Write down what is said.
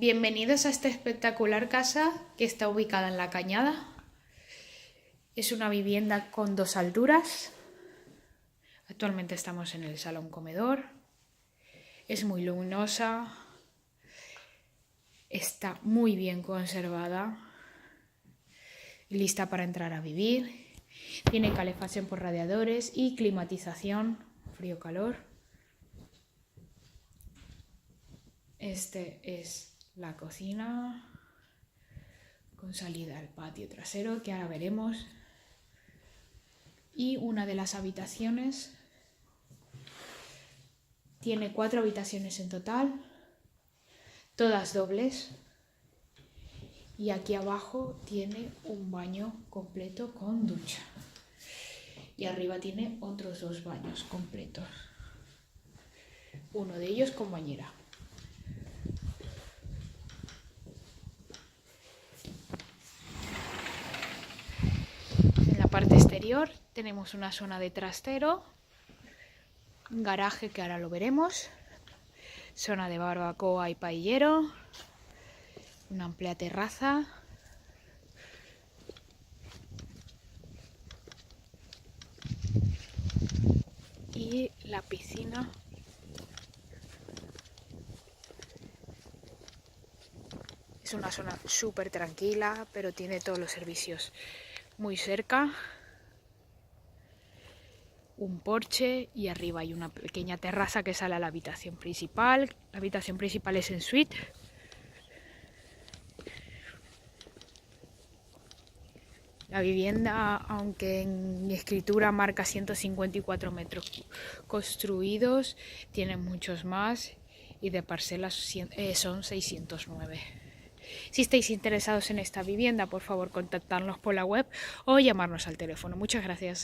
Bienvenidos a esta espectacular casa que está ubicada en La Cañada. Es una vivienda con 2 alturas. Actualmente estamos en el salón comedor. Es muy luminosa. Está muy bien conservada. Lista para entrar a vivir. Tiene calefacción por radiadores y climatización, frío-calor. Este es la cocina con salida al patio trasero, que ahora veremos. Y una de las habitaciones tiene 4 habitaciones en total, todas dobles. Y aquí abajo tiene un baño completo con ducha. Y arriba tiene otros 2 baños completos. Uno de ellos con bañera. En la parte exterior tenemos una zona de trastero, un garaje que ahora lo veremos, zona de barbacoa y paellero, una amplia terraza y la piscina. Es una zona súper tranquila, pero tiene todos los servicios muy cerca. Un porche y arriba hay una pequeña terraza que sale a la habitación principal. La habitación principal es en suite. La vivienda, aunque en escritura marca 154 metros construidos, tiene muchos más y de parcelas son 609. Si estáis interesados en esta vivienda, por favor contactarnos por la web o llamarnos al teléfono. Muchas gracias.